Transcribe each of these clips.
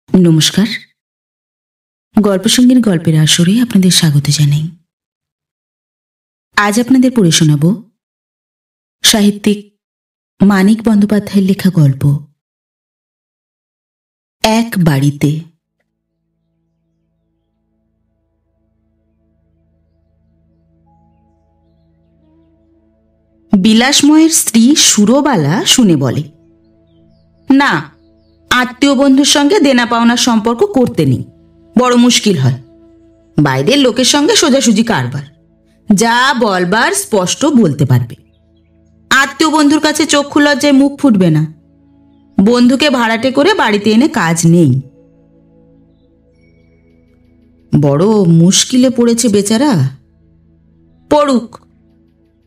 নমস্কার। গল্পসঙ্গীর গল্পের আসরে আপনাদের স্বাগত জানাই। আজ আপনাদের পড়ে শোনাব সাহিত্যিক মানিক বন্দ্যোপাধ্যায়ের লেখা গল্প এক বাড়িতে। বিলাসময়ের স্ত্রী সুরবালা শুনে বলে, না, আত্মীয় বন্ধুর সঙ্গে দেনা পাওনার সম্পর্ক করতে নেই, বড় মুশকিল হয়। বাইরের লোকের সঙ্গে সোজাসুজি কারবার, যা বলবার স্পষ্ট বলতে পারবে। আত্মীয় বন্ধুর কাছে চক্ষু লজ্জায় মুখ ফুটবে না। বন্ধুকে ভাড়াটে করে বাড়িতে এনে কাজ নেই। বড় মুশকিলে পড়েছে বেচারা। পড়ুক,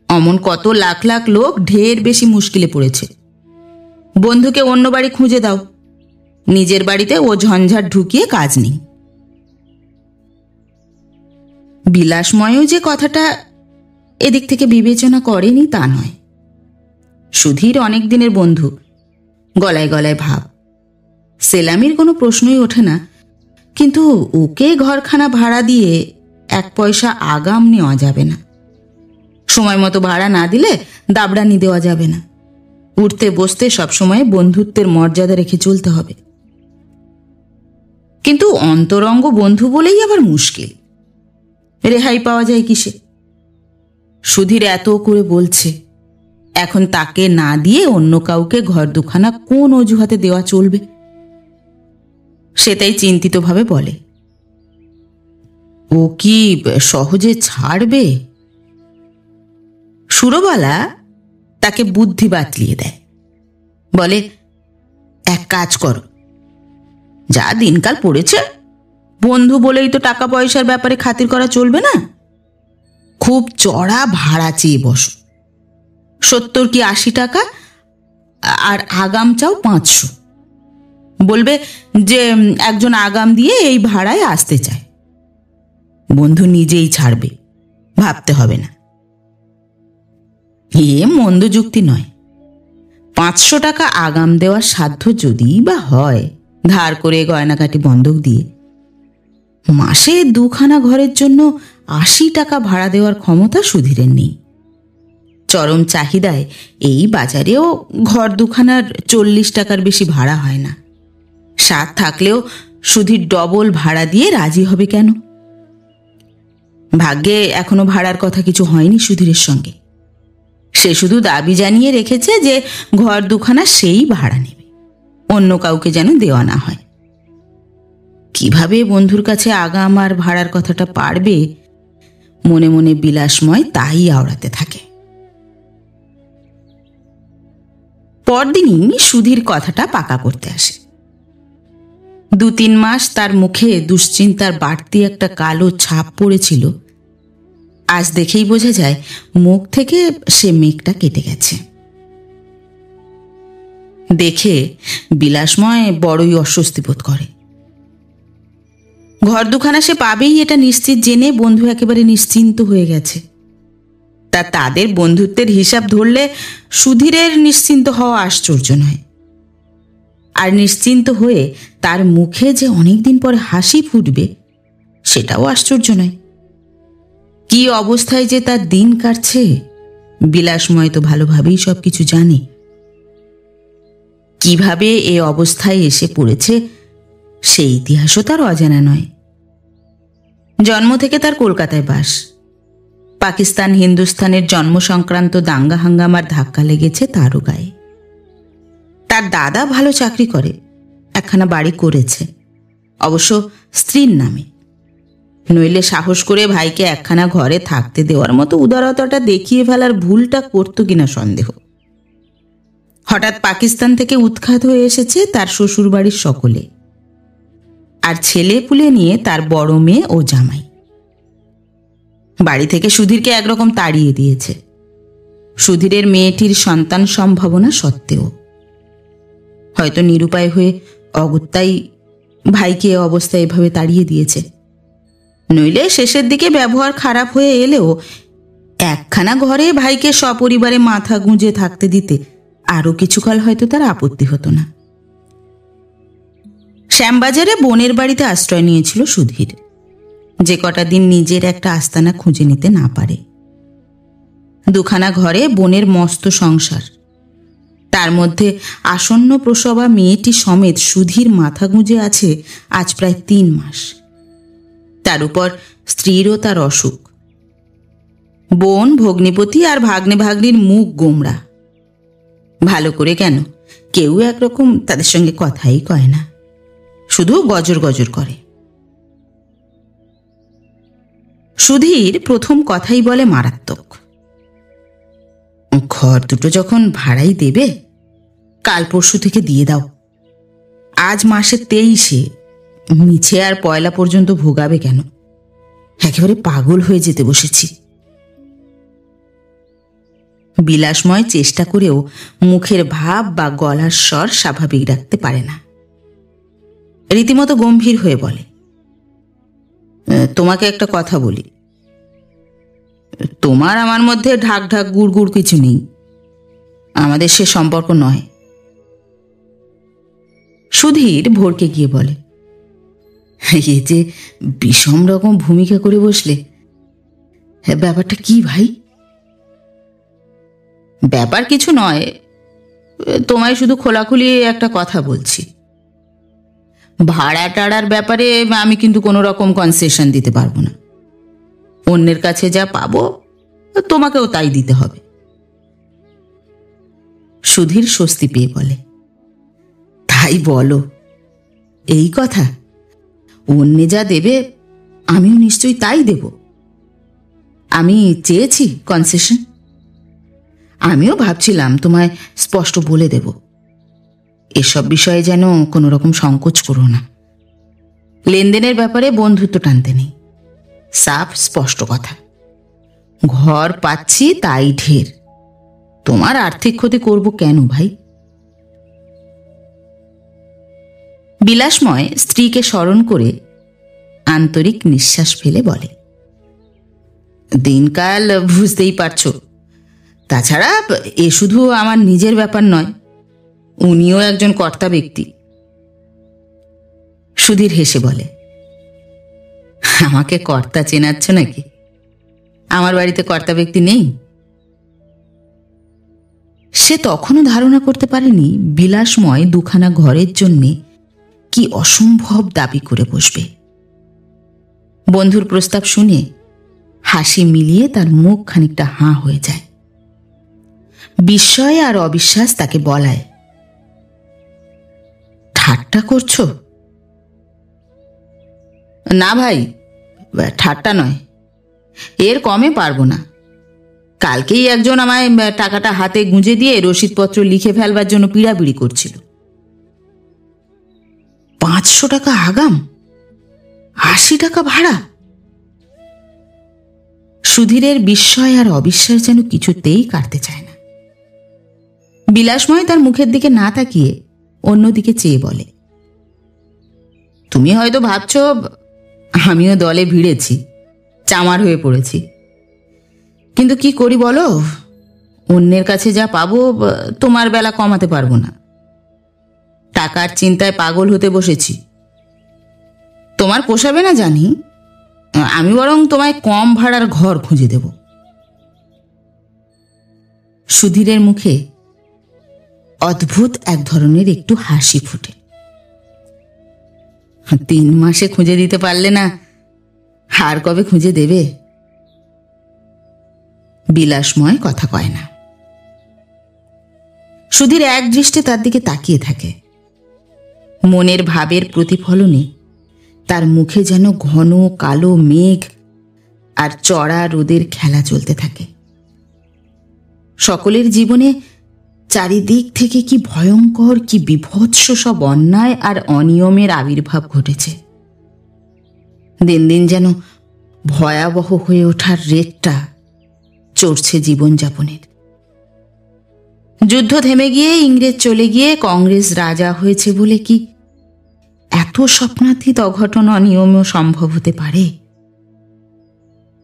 অমন কত লাখ লাখ লোক ঢের বেশি মুশকিলে পড়েছে। বন্ধুকে অন্য বাড়ি খুঁজে দাও, নিজের বাড়িতে ও ঝঞ্ঝাট ঢুকিয়ে কাজ নেই। বিলাসময়ও যে কথাটা এদিক থেকে বিবেচনা করেনি তা নয়। সুধীর অনেক দিনের বন্ধু, গলায় গলায় ভাব। সেলামির কোনো প্রশ্নই ওঠে না, কিন্তু ওকে ঘরখানা ভাড়া দিয়ে এক পয়সা আগাম নেওয়া যাবে না। সময় মতো ভাড়া না দিলে দাবড়ানি দেওয়া যাবে না। উঠতে বসতে সবসময় বন্ধুত্বের মর্যাদা রেখে চলতে হবে। কিন্তু অন্তরঙ্গ বন্ধু বলেই আবার মুশকিল। রেহাই পাওয়া যায় কিসে? সুধীর এত করে বলছে, এখন তাকে না দিয়ে অন্য কাউকে ঘর দুখানা কোন অজুহাতে দেওয়া চলবে? সেটাই চিন্তিতভাবে বলে, ও কি সহজে ছাড়বে? সুরবালা তাকে বুদ্ধি বাতলিয়ে দেয়, বলে, এক কাজ করো, যা দিনকাল পড়েছে, বন্ধু বলেই তো টাকা পয়সার ব্যাপারে খাতির করা চলবে না। খুব চড়া ভাড়া চেয়ে বসো, 70 কি 80 টাকা, আর আগাম চাও 500। বলবে যে একজন আগাম দিয়ে এই ভাড়ায় আসতে চায়। বন্ধু নিজেই ছাড়বে, ভাবতে হবে না। এ মন্দ যুক্তি নয়। 500 টাকা আগাম দেওয়ার সাধ্য যদি বা হয়, ধার করে গয়নাকাটি বন্ধক দিয়ে, মাসে দুখানা ঘরের জন্য 80 টাকা ভাড়া দেওয়ার ক্ষমতা সুধীরের নেই। চরম চাহিদায় এই বাজারেও ঘর দুখানার 40 টাকার বেশি ভাড়া হয় না। সাত থাকলেও সুধীর ডবল ভাড়া দিয়ে রাজি হবে কেন? ভাগ্যে এখনো ভাড়ার কথা কিছু হয়নি সুধীরের সঙ্গে। সে শুধু দাবি জানিয়ে রেখেছে যে ঘর দুখানা সেই ভাড়া নেবে, অন্য কাউকে যেন দেওয়া না হয়। কিভাবে বন্ধুর কাছে আগাম আর ভাড়ার কথাটা পারবে, মনে মনে বিলাসময় তাই আওড়াতে থাকে। পরদিনই সুধীর কথাটা পাকা করতে আসে। 2-3 মাস তার মুখে দুশ্চিন্তার বাড়তি একটা কালো ছাপ পড়েছিল। আজ দেখেই বোঝা যায় মুখ থেকে সে মেঘটা কেটে গেছে। দেখে বিলাসময় বড়ই অস্বস্তি বোধ করে। ঘর দুখানা সে পাবেই এটা নিশ্চিত জেনে বন্ধু একেবারে নিশ্চিন্ত হয়ে গেছে। তাদের বন্ধুত্বের হিসাব ধরলে সুধীরের নিশ্চিন্ত হওয়া আশ্চর্য নয়। আর নিশ্চিন্ত হয়ে তার মুখে যে অনেকদিন পরে হাসি ফুটবে, সেটাও আশ্চর্য নয়। কি অবস্থায় যে তার দিন কাটছে, বিলাসময় তো ভালোভাবেই সবকিছু জানে। কিভাবে এ অবস্থায় এসে পড়েছে সেই ইতিহাসও তার অজানা নয়। জন্ম থেকে তার কলকাতায় বাস। পাকিস্তান হিন্দুস্তানের জন্ম সংক্রান্ত দাঙ্গা হাঙ্গামার ধাক্কা লেগেছে তারও গায়ে। তার দাদা ভালো চাকরি করে, একখানা বাড়ি করেছে, অবশ্য স্ত্রীর নামে। নইলে সাহস করে ভাইকে একখানা ঘরে থাকতে দেওয়ার মতো উদারতাটা দেখিয়ে ফেলার ভুলটা করত কিনা সন্দেহ। হঠাৎ পাকিস্তান থেকে উৎখাত হয়ে এসেছে তার শ্বশুর বাড়ির সকলে, আর ছেলে পুলে নিয়ে তার বড় মেয়ে ও জামাই। বাড়ি থেকে সুধীরকে একরকম তাড়িয়ে দিয়েছে, সুধীরের মেয়েটির সন্তান সম্ভাবনা সত্ত্বেও। হয়তো নিরুপায় হয়ে অগত্যাই ভাইকে এ অবস্থায় এভাবে তাড়িয়ে দিয়েছে। নইলে শেষের দিকে ব্যবহার খারাপ হয়ে এলেও একখানা ঘরে ভাইকে সপরিবারে মাথা গুঁজে থাকতে দিতে আরো কিছুকাল হয়তো তার আপত্তি হতো না। শ্যামবাজারে বোনের বাড়িতে আশ্রয় নিয়েছিল সুধীর, যে কটা দিন নিজের একটা আস্তানা খুঁজে নিতে না পারে। দুখানা ঘরে বোনের মস্ত সংসার, তার মধ্যে আসন্ন প্রসবা মেয়েটি সমেত সুধীর মাথা গুঁজে আছে আজ প্রায় 3 মাস। তার উপর স্ত্রীরও তার অসুখ। বোন, ভগ্নিপতি আর ভাগ্নে ভাগ্নির মুখ গোমড়া। ভালো করে কেন, কেউ একরকম তাদের সঙ্গে কথাই কয় না, শুধু গজর গজর করে। সুধীর প্রথম কথাই বলে মারাত্মক। ঘর দুটো যখন ভাড়াই দেবে, কাল পরশু থেকে দিয়ে দাও। আজ মাসের 23, মিছে আর পয়লা পর্যন্ত ভোগাবে কেন? একেবারে পাগল হয়ে যেতে বসেছি। বিলাসময় চেষ্টা করেও মুখের ভাব বা গলার স্বর স্বাভাবিক রাখতে পারে না। রীতিমতো গম্ভীর হয়ে বলে, তোমাকে একটা কথা বলি। তোমার আমার মধ্যে ঢাক ঢাক গুড় গুড় কিছু নেই, আমাদের সে সম্পর্ক নয়। সুধীর ভড়কে গিয়ে বলে, এ যে বিষম রকম ভূমিকা করে বসলে, ব্যাপারটা কি ভাই? ব্যাপার কিছু নয়, তোমায় শুধু খোলাখুলি একটা কথা বলছি। ভাড়া টাড়ার ব্যাপারে আমি কিন্তু কোনো রকম কনসেশন দিতে পারবো না। অন্যের কাছে যা পাবো তোমাকেও তাই দিতে হবে। সুধীর স্বস্তি পেয়ে বলে, তাই বলো? এই কথা? অন্যে যা দেবে আমিও নিশ্চয়ই তাই দেব। আমি চেয়েছি কনসেশন। আমিও ভাবছিলাম তোমায় স্পষ্ট বলে দেব। এসব বিষয়ে যেন কোনো রকম সংকোচ করো না। লেনদেনের ব্যাপারে বন্ধুত্ব টানতে নেই, সাফ স্পষ্ট কথা। ঘর পাচ্ছি তাই ঢের, তোমার আর্থিক ক্ষতি করব কেন ভাই? বিলাসময় স্ত্রীকে স্মরণ করে আন্তরিক নিঃশ্বাস ফেলে বলে, দিনকাল বুঝতেই পারছ। তাছাড়া এ শুধু আমার নিজের ব্যাপার নয়, উনিও একজন কর্তা ব্যক্তি। সুধীর হেসে বলে, আমাকে কর্তা চেনাচ্ছ নাকি? আমার বাড়িতে কর্তা ব্যক্তি নেই। সে তখনও ধারণা করতে পারেনি বিলাসময় দুখানা ঘরের জন্যে কি অসম্ভব দাবি করে বসবে। বন্ধুর প্রস্তাব শুনে হাসি মিলিয়ে তার মুখ খানিকটা হাঁ হয়ে যায়। বিস্ময় আর অবিশ্বাস তাকে বলায়, ঠাট্টা করছো? না ভাই, ঠাট্টা নয়, এর কমে পারবো না। কালকেই একজন আমায় টাকাটা হাতে গুঁজে দিয়ে রসিদপত্র লিখে ফেলবার জন্য পিড়াপিড়ি করছিল। 500 টাকা আগাম, 80 টাকা ভাড়া। সুধীরের বিস্ময় আর অবিশ্বাস যেন কিছুতেই কাটতে চায় না। বিলাসময় তার মুখের দিকে না তাকিয়ে অন্যদিকে চেয়ে বলে, তুমি হয়তো ভাবছ আমিও দলে ভিড়েছি, চামার হয়ে পড়েছি। কিন্তু কি করি বলো, অন্যের কাছে যা পাবো তোমার বেলা কমাতে পারবো না। টাকার চিন্তায় পাগল হতে বসেছি। তোমার পোষাবে না জানি, আমি বরং তোমায় কম ভাড়ার ঘর খুঁজে দেব। সুধীরের মুখে অদ্ভুত এক ধরনের একটু হাসি ফুটে। 3 মাসে খুঁজে দিতে পারলে না, আর কবে খুঁজে দেবে? বিলাসময় কথা কয় না। সুধীর এক দৃষ্টে তার দিকে তাকিয়ে থাকে। মনের ভাবের প্রতিফলনে তার মুখে যেন ঘন কালো মেঘ আর চড়া রোদের খেলা চলতে থাকে। সকলের জীবনে চারিদিক থেকে কি ভয়ঙ্কর, কি বিভৎস সব অন্যায় আর অনিয়মের আবির্ভাব ঘটেছে। দিন দিন যেন ভয়াবহ হয়ে ওঠার রেটটা চড়ছে জীবনযাপনের। যুদ্ধ থেমে গিয়ে, ইংরেজ চলে গিয়ে কংগ্রেস রাজা হয়েছে বলে কি এত স্বপ্নাতীত অঘটন অনিয়মও সম্ভব হতে পারে?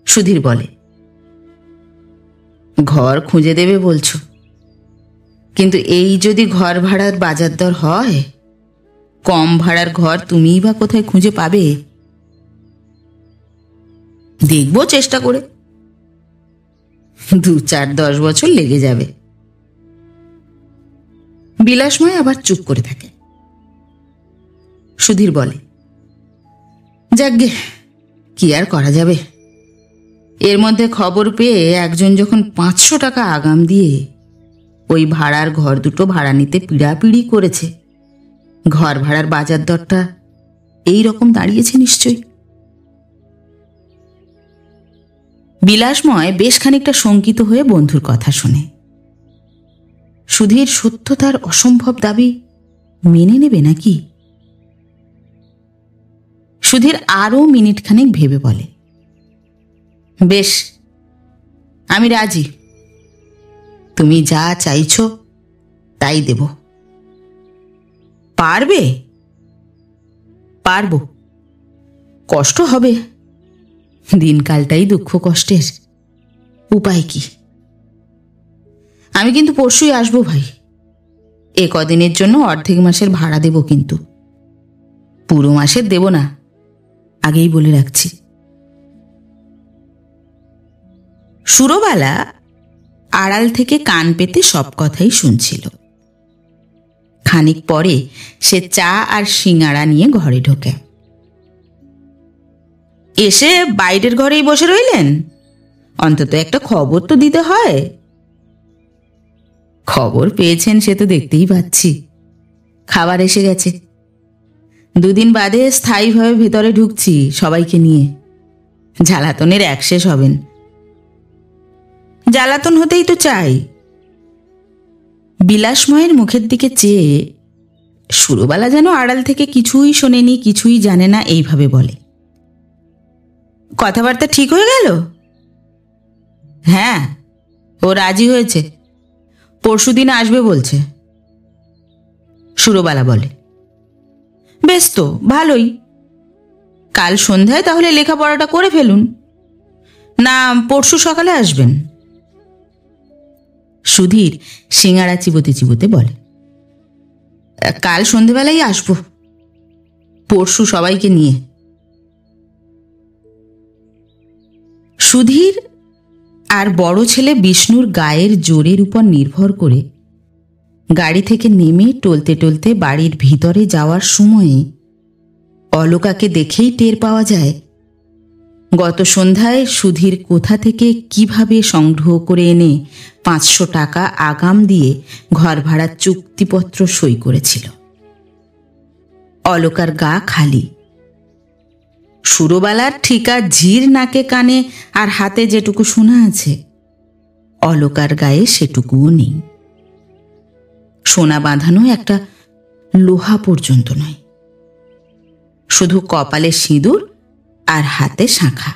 সুধীর বলে, ঘর খুঁজে দেবে বলছো, কিন্তু এই যদি ঘর ভাড়ার বাজার দর হয়, কম ভাড়ার ঘর তুমিই বা কোথায় খুঁজে পাবে? দেখবো চেষ্টা করে। 2-4-10 বছর লেগে যাবে। বিলাসময় আবার চুপ করে থাকে। সুধীর বলে, যাকগে, কি আর করা যাবে। এর মধ্যে খবর পেয়ে একজন যখন 500 টাকা আগাম দিয়ে ওই ভাড়ার ঘর দুটো ভাড়া নিতে পিড়াপিড়ি করেছে, ঘর ভাড়ার বাজার দরটা এই রকম দাঁড়িয়েছে নিশ্চয়ই। বিলাসময় বেশ খানিকটা শঙ্কিত হয়ে বন্ধুর কথা শুনে। সুধীর সত্যতার অসম্ভব দাবি মেনে নেবে নাকি? সুধীর আরো মিনিটখানেক ভেবে বলে, বেশ, আমি রাজি। তুমি যা চাইছো তাই দেব। পারবে? পারবো। কষ্ট হবে, দিনকালটাই দুঃখ কষ্টের, উপায় কি? আমি কিন্তু পরশুই আসবো ভাই। এ কদিনের জন্য অর্ধেক মাসের ভাড়া দেব, কিন্তু পুরো মাসের দেব না, আগেই বলে রাখছি। সুরবালা আড়াল থেকে কান পেতে সব কথাই শুনছিল। খানিক পরে সে চা আর সিঙাড়া নিয়ে ঘরে ঢোকে। এসে বাইরের ঘরেই বসে রইলেন? অন্তত একটা খবর তো দিতে হয়। খবর পেয়েছেন সে তো দেখতেই পাচ্ছি। খাবার এসে গেছে। 2 দিন বাদে স্থায়ীভাবে ভেতরে ঢুকছি সবাইকে নিয়ে। জ্বালাতনের একশেষ হবেন। জ্বালাতন হতেই তো চাই। বিলাসময়ের মুখের দিকে চেয়ে সুরবালা যেন আড়াল থেকে কিছুই শোনেনি, কিছুই জানে না এইভাবে বলে, কথাবার্তা ঠিক হয়ে গেল? হ্যাঁ, ও রাজি হয়েছে, পরশুদিন আসবে বলছে। সুরবালা বলে, বেশ তো, ভালোই। কাল সন্ধ্যায় তাহলে লেখাপড়াটা করে ফেলুন, না পরশু সকালে আসবেন? সুধীর সিঙাড়া চিবোতে চিবোতে বলে, কাল সন্ধেবেলাই আসবো, পরশু সবাইকে নিয়ে। সুধীর আর বড় ছেলে বিষ্ণুর গায়ের জোরের উপর নির্ভর করে গাড়ি থেকে নেমে টলতে টলতে বাড়ির ভিতরে যাওয়ার সময়ে অলোকাকে দেখেই টের পাওয়া যায় গত সন্ধ্যায় সুধীর কোথা থেকে কিভাবে সংগ্রহ করে এনে 500 টাকা আগাম দিয়ে ঘর ভাড়ার চুক্তিপত্র সই করেছিল। অলোকার গা খালি। সুরবালার ঠিকা ঝির নাকে কানে আর হাতে যেটুকু শোনা আছে, অলোকার গায়ে সেটুকুও নেই। সোনা বাঁধানো একটা লোহা পর্যন্ত নয়, শুধু কপালে সিঁদুর আর হাতে শাঁখা।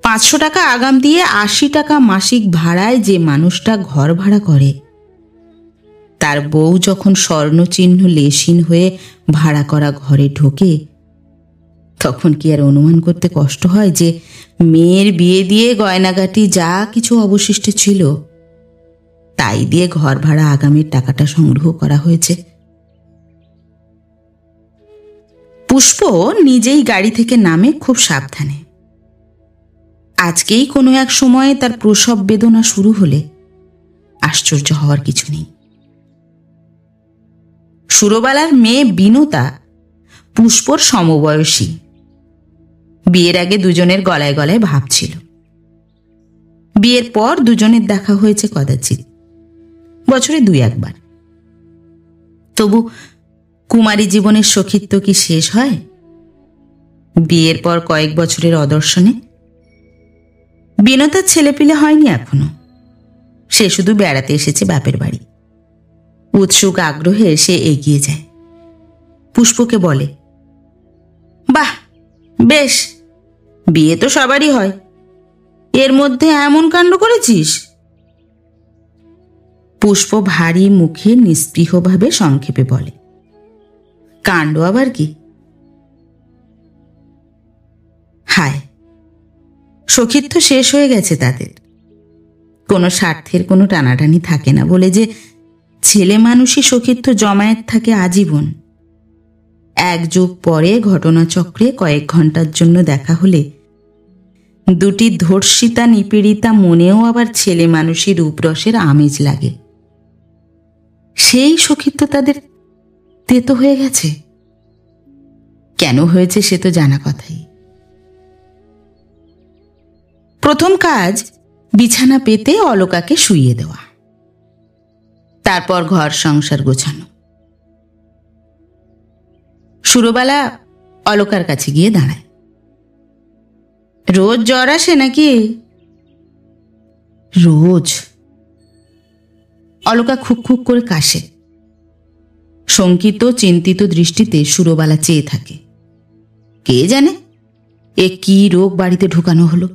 500 টাকা আগাম দিয়ে 80 টাকা মাসিক ভাড়ায় যে মানুষটা ঘর ভাড়া করে, তার বউ যখন স্বর্ণচিহ্ন লেশিন হয়ে ভাড়া করা ঘরে ঢোকে, তখন কি আর অনুমান করতে কষ্ট হয় যে মেয়ের বিয়ে দিয়ে গয়নাগাটি যা কিছু অবশিষ্ট ছিল তাই দিয়ে ঘর ভাড়া আগামের টাকাটা সংগ্রহ করা হয়েছে। পুষ্প নিজেই গাড়ি থেকে নামে খুব সাবধানে। আজকেই কোনো এক সময়ে তার প্রসব বেদনা শুরু হলে আশ্চর্য হওয়ার কিছু নেই। সুরবালার মেয়ে বিনোতা পুষ্পর সমবয়সী। বিয়ের আগে দুজনের গলায় গলায় ভাব ছিল। বিয়ের পর দুজনের দেখা হয়েছে কদাচিৎ, বছরে 2-1 বার। তবু কুমারী জীবনের সখিত্ব কি শেষ হয় বিয়ের পর কয়েক বছরের অদর্শনে? বিনোতার ছেলেপিলে হয়নি এখনো। সে শুধু বেড়াতে এসেছে বাপের বাড়ি। উৎসুক আগ্রহে সে এগিয়ে যায়, পুষ্পকে বলে, বাহ বেশ, বিয়ে তো সবারই হয়, এর মধ্যে এমন কাণ্ড করেছিস? পুষ্প ভারী মুখে নিস্পৃহভাবে সংক্ষেপে বলে, কাণ্ড আবার কি? হায়, সখিত্ব শেষ হয়ে গেছে তাদের। কোনো স্বার্থের কোনো টানাটানি থাকে না বলে যে ছেলে মানুষই সখীত্ব জমায়েত থাকে আজীবন। এক যুগ পরে ঘটনাচক্রে কয়েক ঘন্টার জন্য দেখা হলে দুটি ধর্ষিতা নিপীড়িতা মনেও আবার ছেলে মানুষই রূপরসের আমেজ লাগে। সেই সখীত্ব তাদের তেতো হয়ে গেছে। কেন হয়েছে সে তো জানা কথাই। প্রথম কাজ বিছানা পেতে অলকাকে শুইয়ে দেওয়া, তারপর ঘর সংসার গোছানো। সুরবালা অলকার কাছে গিয়ে দাঁড়ায়। রোজ জ্বর আসে নাকি? রোজ। অলকা খুক খুক করে কাশে। শঙ্কিত চিন্তিত দৃষ্টিতে সুরবালা চেয়ে থাকে। কে জানে এ কি রোগ বাড়িতে ঢুকানো হলো।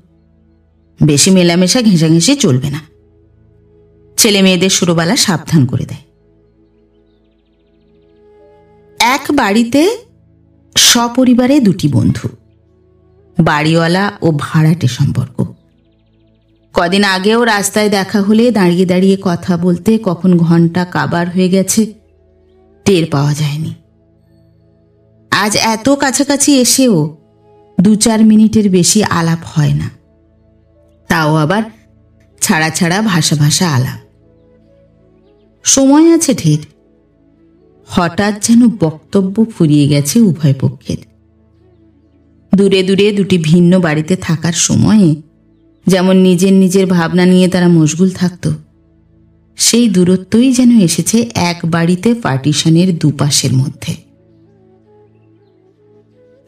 বেশি মেলামেশা ঘেঁষাঘেঁষি চলবে না। ছেলে মেয়েদের সুরবালা সাবধান করে দেয়। এক বাড়িতে সপরিবারে দুটি বন্ধু, বাড়িওয়ালা ও ভাড়াটে সম্পর্ক। কদিন আগেও রাস্তায় দেখা হলে দাঁড়িয়ে দাঁড়িয়ে কথা বলতে কখন ঘন্টা কাবার হয়ে গেছে টের পাওয়া যায়নি। আজ এত কাছাকাছি এসেও 2-4 মিনিটের বেশি আলাপ হয় না, তাও আবার ছাড়া ছাড়া ভাষা ভাষা আলাপ। সময় আছে ঢের। হঠাৎ যেন বক্তব্য ফুরিয়ে গেছে উভয় পক্ষের। দূরে দূরে দুটি ভিন্ন বাড়িতে থাকার সময়ে যেমন নিজের নিজের ভাবনা নিয়ে তারা মশগুল থাকত, সেই দূরত্বই যেন এসেছে এক বাড়িতে পার্টিশনের দুপাশের মধ্যে।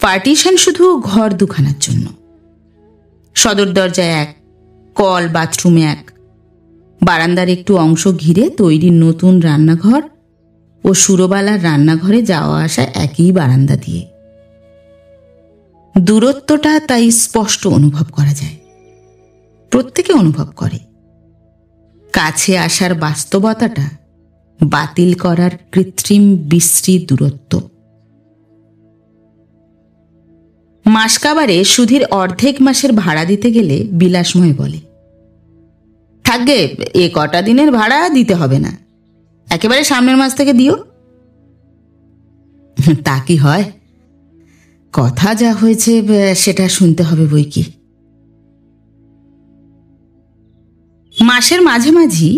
পার্টিশন শুধু ঘর দুখানার জন্য। সদর দরজায় এক, কল বাথরুমে এক, বারান্দার একটু অংশ ঘিরে তৈরি নতুন রান্নাঘর ও সুরবালার রান্নাঘরে যাওয়া আসা একই বারান্দা দিয়ে। দূরত্বটা তাই স্পষ্ট অনুভব করা যায়, প্রত্যেকে অনুভব করে। কাছে আসার বাস্তবতাটা বাতিল করার কৃত্রিম বিশ্রী দূরত্ব। মাসকাবারে সুধীর অর্ধেক মাসের ভাড়া দিতে গেলে বিলাসময় বলে, থাকবে এ কটা দিনের ভাড়া দিতে হবে না, একেবারে সামনের মাস থেকে দিও। তা কি হয়? কথা যা হয়েছে সেটা শুনতে হবে বই কি। মাসের মাঝামাঝি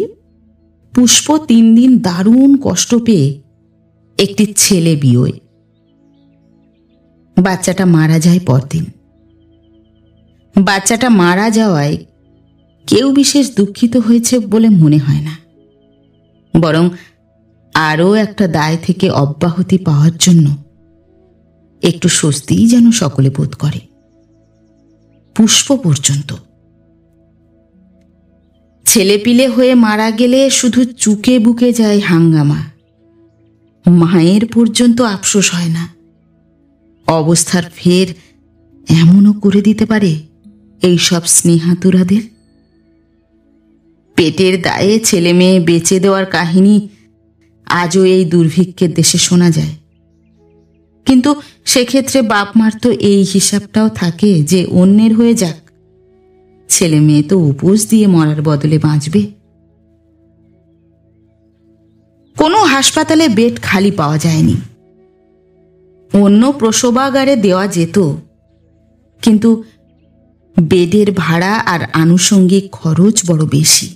পুষ্প 3 দিন দারুণ কষ্ট পেয়ে একটি ছেলে বিয়োয়। বাচ্চাটা মারা যায় পরদিন। বাচ্চাটা মারা যাওয়ায় কেউ বিশেষ দুঃখিত হয়েছে বলে মনে হয় না, বরং আরও একটা দায় থেকে অব্যাহতি পাওয়ার জন্য একটু স্বস্তিই যেন সকলে বোধ করে। পুষ্প পর্যন্ত। ছেলেপিলে হয়ে মারা গেলে শুধু চুকে বুকে যায় হাঙ্গামা, মায়ের পর্যন্ত আফসোস হয় না। অবস্থার ফের এমনও করে দিতে পারে এইসব স্নেহাতুরাদের। পেটের দায়ে ছেলে মেয়ে বেচে দেওয়ার কাহিনী আজও এই দুর্ভিক্ষের দেশে শোনা যায়। কিন্তু সেক্ষেত্রে বাপ মার তো এই হিসাবটাও থাকে যে অন্যের হয়ে যাক, ছেলে মেয়ে তো উপোস দিয়ে মরার বদলে বাঁচবে। কোনো হাসপাতালে বেড খালি পাওয়া যায়নি। অন্য প্রসবাগারে দেওয়া যেত, কিন্তু বেডের ভাড়া আর আনুষঙ্গিক খরচ বড় বেশি।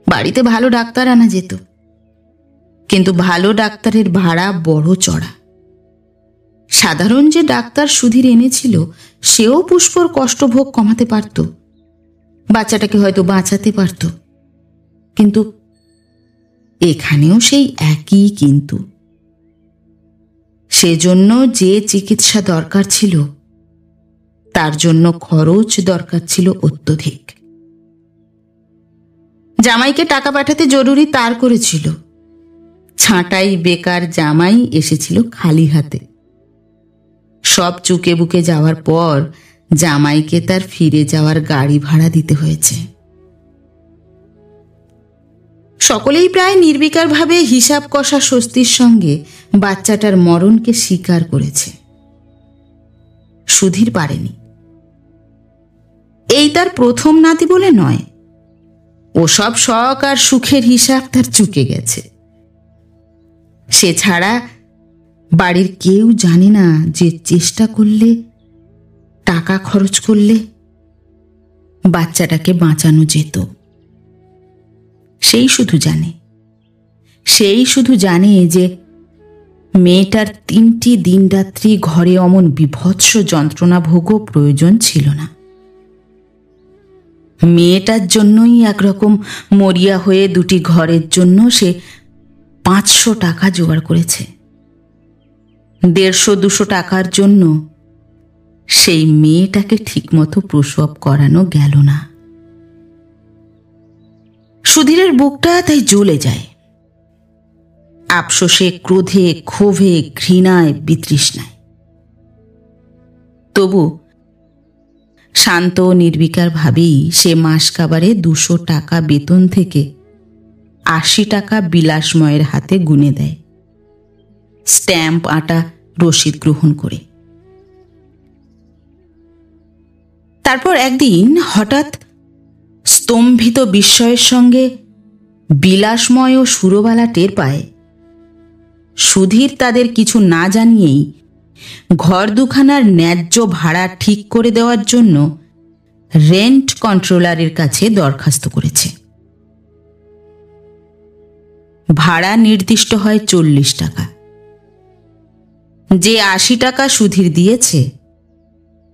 বাড়িতে ভালো ডাক্তার আনা যেত, কিন্তু ভালো ডাক্তারের ভাড়া বড় চড়া। সাধারণ যে ডাক্তার সুধীর এনেছিল সেও পুষ্পর কষ্টভোগ কমাতে পারত, বাচ্চাটাকে হয়তো বাঁচাতে পারত, কিন্তু এখানেও সেই একই কিন্তু। সেজন্য যে চিকিৎসা দরকার ছিল তার জন্য খরচ দরকার ছিল অত্যধিক। জামাইকে টাকা পাঠাতে জরুরি তার করেছিল। ছাঁটাই বেকার জামাই এসেছিল খালি হাতে। সব চুকে বুকে যাওয়ার পর জামাইকে তার ফিরে যাওয়ার গাড়ি ভাড়া দিতে হয়েছে। সকলেই প্রায় নির্বিকারভাবে হিসাব কষা স্বস্তির সঙ্গে বাচ্চাটার মরণকে স্বীকার করেছে। সুধীর পারেনি। এই তার প্রথম নাতি বলে নয়, ওসব শখ আর সুখের হিসাব তার চুকে গেছে। সে ছাড়া বাড়ির কেউ জানে না যে চেষ্টা করলে, টাকা খরচ করলে বাচ্চাটাকে বাঁচানো যেত। সেই শুধু জানে যে মেয়েটার 3টি দিনরাত্রি ঘরে অমন বিভৎস যন্ত্রণা ভোগও প্রয়োজন ছিল না। মেয়েটার জন্যই একরকম মরিয়া হয়ে 2টি ঘরের জন্য সে 500 টাকা জোগাড় করেছে। 150-200 টাকার জন্য সেই মেয়েটাকে ঠিকমতো প্রসব করানো গেল না। সুধীরের বুকটা তাই জ্বলে যায়, আফসোসে, ক্রোধে, ক্ষোভে, ঘৃণায়, বিতৃষ্ণায়। তবু শান্ত নির্বিকার ভাবেই সে মাস কাবারে 200 টাকা বেতন থেকে 80 টাকা বিলাসময়ের হাতে গুনে দেয়, স্ট্যাম্প আঁটা রসিদ গ্রহণ করে। তারপর একদিন হঠাৎ স্তম্ভিত বিস্ময়ের সঙ্গে বিলাসময় ও সুরবালা টের পায় সুধীর তাদের কিছু না জানিয়েই ঘর দুখানার ন্যায্য ভাড়া ঠিক করে দেওয়ার জন্য রেন্ট কন্ট্রোলারের কাছে দরখাস্ত করেছে। ভাড়া নির্দিষ্ট হয় 40 টাকা। যে 80 টাকা সুধীর দিয়েছে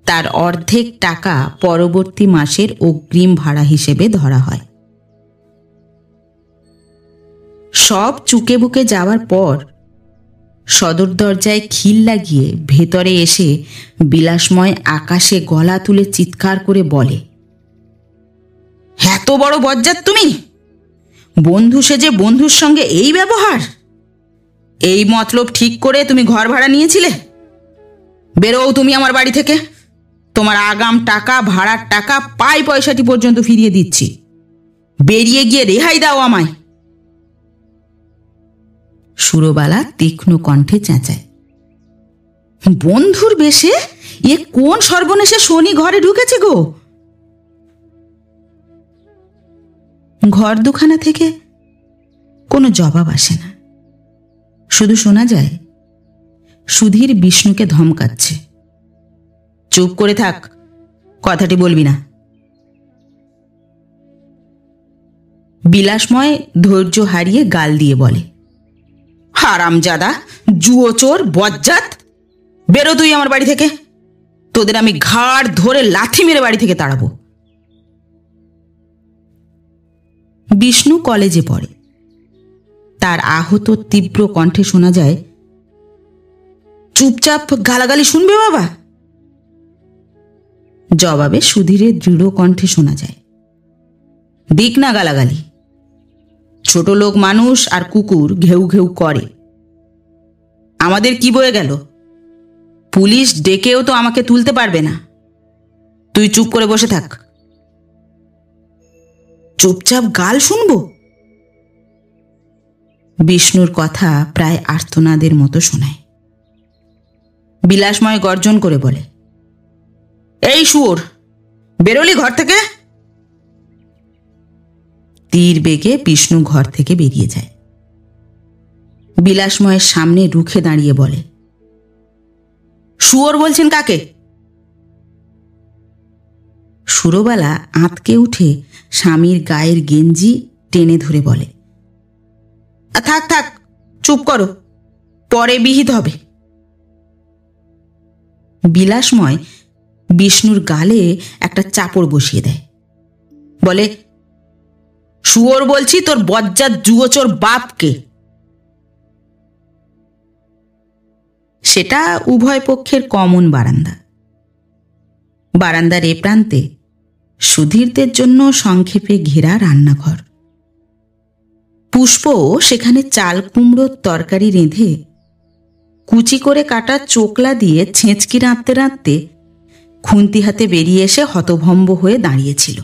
তার অর্ধেক টাকা পরবর্তী মাসের অগ্রিম ভাড়া হিসেবে ধরা হয়। সব চুকে বুকে যাওয়ার পর সদর দরজায় খিল লাগিয়ে ভেতরে এসে বিলাসময় আকাশে গলা তুলে চিৎকার করে বলে, এত বড় বজ্জাত তুমি! বন্ধু সেজে বন্ধুর সঙ্গে এই ব্যবহার! এই মতলব ঠিক করে তুমি ঘর ভাড়া নিয়েছিলে? বেরোও তুমি আমার বাড়ি থেকে। তোমার আগাম টাকা, ভাড়ার টাকা, পাই পয়সাটি পর্যন্ত ফিরিয়ে দিচ্ছি। বেরিয়ে গিয়ে রেহাই দাও আমায়। সুরবালা তীক্ষ্ণ কণ্ঠে চেঁচায়, বন্ধুর বেশে এ কোন সর্বনেশে শনি ঘরে ঢুকেছে গো? ঘর দুখানা থেকে কোনো জবাব আসে না। শুধু শোনা যায় সুধীর বিষ্ণুকে ধমকাচ্ছে, চুপ করে থাক, কথাটি বলবি না। বিলাসময় ধৈর্য হারিয়ে গাল দিয়ে বলে, হারামজাদা, জুয়োচোর, বজ্জাত! বেরো তুই আমার বাড়ি থেকে। তোদের আমি ঘাড় ধরে লাথি মেরে বাড়ি থেকে তাড়াবো। বিষ্ণু কলেজে পড়ে। তার আহত তীব্র কণ্ঠে শোনা যায়, চুপচাপ গালাগালি শুনবে বাবা? জবাবে সুধীরের দৃঢ় কণ্ঠে শোনা যায়, দিক না গালাগালি। ছোট লোক মানুষ আর কুকুর ঘেউ ঘেউ করে। আমাদের কি বয়ে গেল? পুলিশ ডেকেও তো আমাকে তুলতে পারবে না। তুই চুপ করে বসে থাক। চুপচাপ গাল শুনবো? বিষ্ণুর কথা প্রায় আর্তনাদের মতো শোনায়। বিলাসময় গর্জন করে বলে, এই শুয়োর, বেরোলি ঘর থেকে? তীর বেগে বিষ্ণু ঘর থেকে বেরিয়ে যায়। বিলাসময়ের সামনে রুখে দাঁড়িয়ে বলে, শুয়োর বলছেন কাকে? সুরবালা আঁতকে উঠে স্বামীর গায়ের গেঞ্জি টেনে ধরে বলে, থাক থাক, চুপ করো, পরে বিহিত হবে। বিলাসময় বিষ্ণুর গালে একটা চাপড় বসিয়ে দেয়, বলে, শুয়োর বলছি তোর বজ্জাত জুয়োচোর বাপকে। সেটা উভয় পক্ষের কমন বারান্দা। বারান্দার এ প্রান্তে সুধীরদের জন্য সংক্ষেপে ঘেরা রান্নাঘর। পুষ্প সেখানে চাল কুমড়োর তরকারি রেঁধে কুচি করে কাটা চোকলা দিয়ে ছেঁচকি রাঁধতে রাঁধতে খুন্তি হাতে বেরিয়ে এসে হতভম্ব হয়ে দাঁড়িয়েছিল।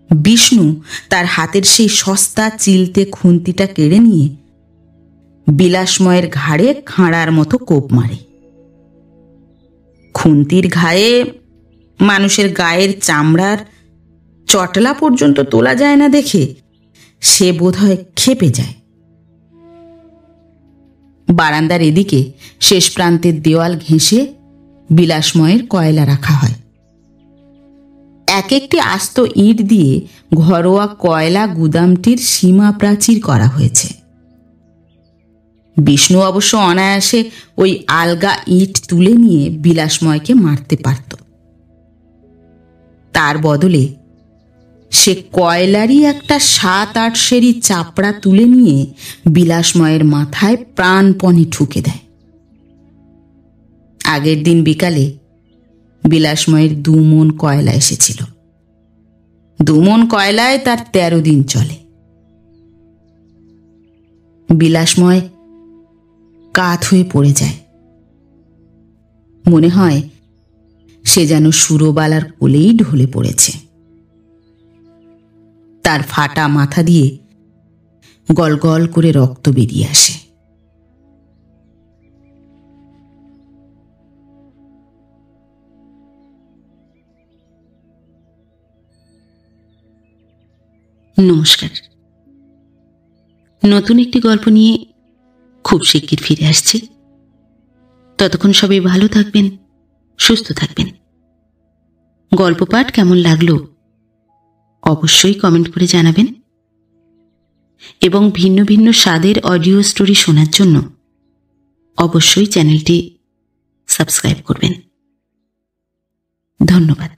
বিষ্ণু তার হাতের সেই সস্তা চিলতে খুন্তিটা কেড়ে নিয়ে বিলাসময়ের ঘাড়ে খাঁড়ার মতো কোপ মারে। খুন্তির ঘায়ে মানুষের গায়ের চামড়ার চটলা পর্যন্ত তোলা যায় না দেখে সে বোধহয় ক্ষেপে যায়। বারান্দার এদিকে শেষ প্রান্তের দেওয়াল ঘেঁষে বিলাসময়ের কয়লা রাখা হয়। এক একটি আস্ত ইট দিয়ে ঘরোয়া কয়লা গুদামটির সীমা প্রাচীর করা হয়েছে। বিষ্ণু অবশ্য অনায়াসে ওই আলগা ইট তুলে নিয়ে বিলাসময়কে মারতে পারত। তার বদলে সে কয়লারই একটা 7-8 সেরি চাপড়া তুলে নিয়ে বিলাসময়ের মাথায় প্রাণপণে ঠুকে দেয়। আগের দিন বিকালে বিলাসময়ের 2 মণ কয়লা এসেছিল। 2 মণ কয়লায় তার 13 দিন চলে। বিলাসময় কাত হয়ে পড়ে যায়। মনে হয় সে যেন সুরবালার কোলেই ঢলে পড়েছে। তার ফাটা মাথা দিয়ে গল গল করে রক্ত বেরিয়ে আসে। নমস্কার। নতুন একটি গল্প নিয়ে খুব শিগগির ফিরে আসছি। ততক্ষণ সবাই ভালো থাকবেন, সুস্থ থাকবেন। গল্প পাঠ কেমন লাগলো অবশ্যই কমেন্ট করে জানাবেন এবং ভিন্ন ভিন্ন স্বাদের অডিও স্টোরি শোনার জন্য অবশ্যই চ্যানেলটি সাবস্ক্রাইব করবেন। ধন্যবাদ।